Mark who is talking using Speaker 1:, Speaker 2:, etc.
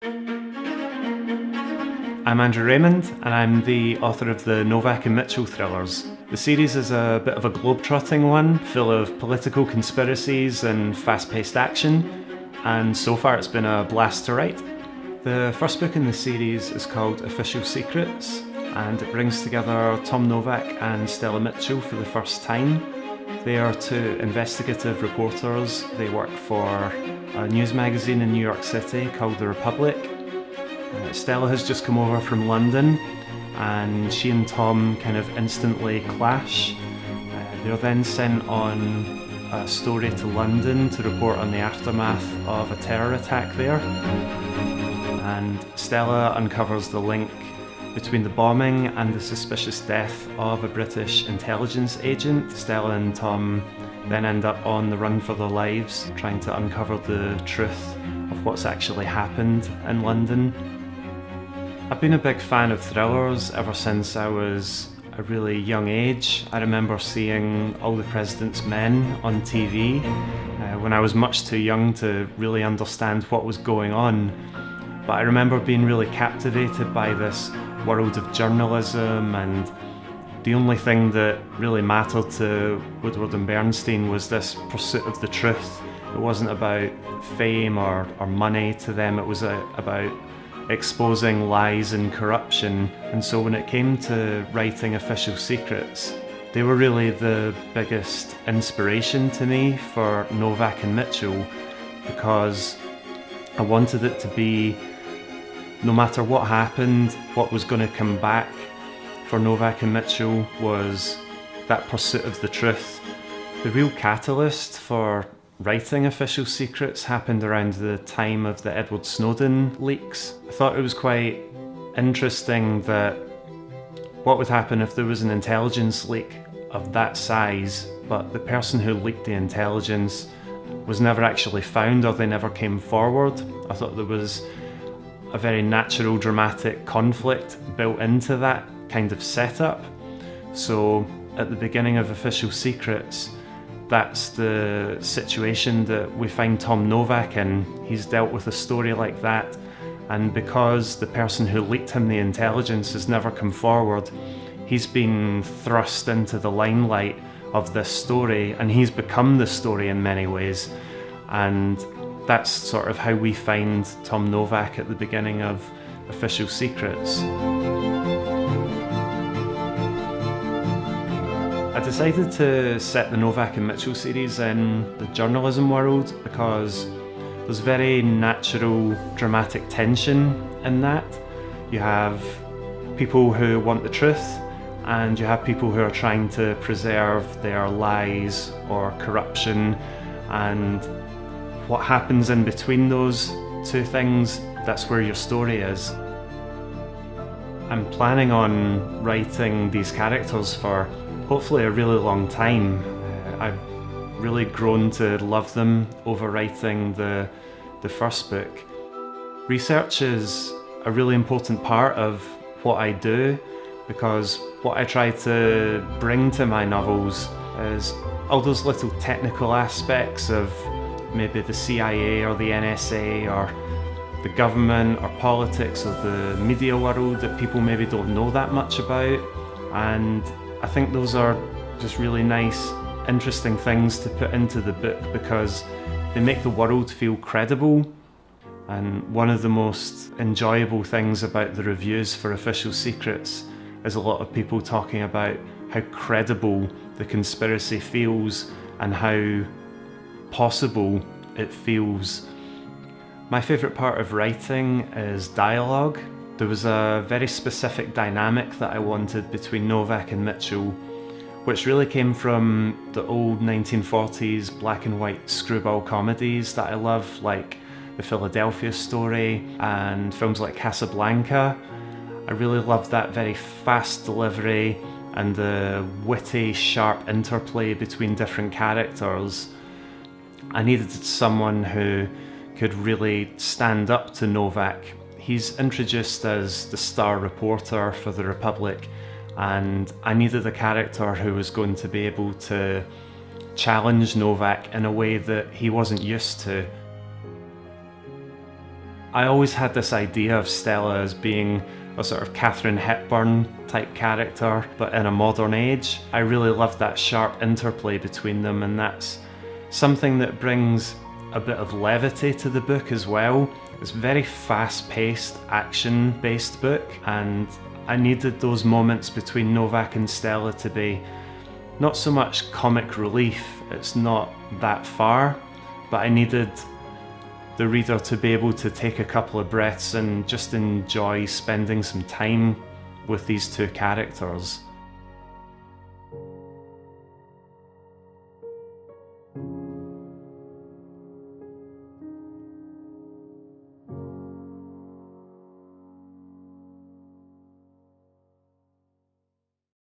Speaker 1: I'm Andrew Raymond, and I'm the author of the Novak and Mitchell thrillers. The series is a bit of a globe-trotting one, full of political conspiracies and fast-paced action, and so far it's been a blast to write. The first book in the series is called Official Secrets, and it brings together Tom Novak and Stella Mitchell for the first time. They are two investigative reporters. They work for a news magazine in New York City called The Republic. Stella has just come over from London, and she and Tom kind of instantly clash. They're then sent on a story to London to report on the aftermath of a terror attack there. And Stella uncovers the link between the bombing and the suspicious death of a British intelligence agent. Stella and Tom then end up on the run for their lives, trying to uncover the truth of what's actually happened in London. I've been a big fan of thrillers ever since I was a really young age. I remember seeing All the President's Men on TV when I was much too young to really understand what was going on. But I remember being really captivated by this world of journalism, and the only thing that really mattered to Woodward and Bernstein was this pursuit of the truth. It wasn't about fame or money to them, it was about exposing lies and corruption. And so when it came to writing Official Secrets, they were really the biggest inspiration to me for Novak and Mitchell, because I wanted it to be, no matter what happened, what was going to come back for Novak and Mitchell was that pursuit of the truth. The real catalyst for writing Official Secrets happened around the time of the Edward Snowden leaks. I thought it was quite interesting that what would happen if there was an intelligence leak of that size, but the person who leaked the intelligence was never actually found, or they never came forward. I thought there was a very natural dramatic conflict built into that kind of setup. So at the beginning of Official Secrets, that's the situation that we find Tom Novak in. He's dealt with a story like that, and because the person who leaked him the intelligence has never come forward, he's been thrust into the limelight of this story, and he's become the story in many ways. And that's sort of how we find Tom Novak at the beginning of Official Secrets. I decided to set the Novak and Mitchell series in the journalism world because there's very natural dramatic tension in that. You have people who want the truth, and you have people who are trying to preserve their lies or corruption, and what happens in between those two things, that's where your story is. I'm planning on writing these characters for hopefully a really long time. I've really grown to love them over writing the first book. Research is a really important part of what I do, because what I try to bring to my novels is all those little technical aspects of maybe the CIA or the NSA or the government or politics or the media world that people maybe don't know that much about. And I think those are just really nice, interesting things to put into the book because they make the world feel credible. And one of the most enjoyable things about the reviews for Official Secrets is a lot of people talking about how credible the conspiracy feels and how possible it feels. My favourite part of writing is dialogue. There was a very specific dynamic that I wanted between Novak and Mitchell, which really came from the old 1940s black and white screwball comedies that I love, like The Philadelphia Story and films like Casablanca. I really loved that very fast delivery and the witty, sharp interplay between different characters. I needed someone who could really stand up to Novak. He's introduced as the star reporter for The Republic, and I needed a character who was going to be able to challenge Novak in a way that he wasn't used to. I always had this idea of Stella as being a sort of Katharine Hepburn type character, but in a modern age. I really loved that sharp interplay between them, and that's something that brings a bit of levity to the book as well. It's a very fast-paced, action-based book, and I needed those moments between Novak and Stella to be not so much comic relief, it's not that far, but I needed the reader to be able to take a couple of breaths and just enjoy spending some time with these two characters.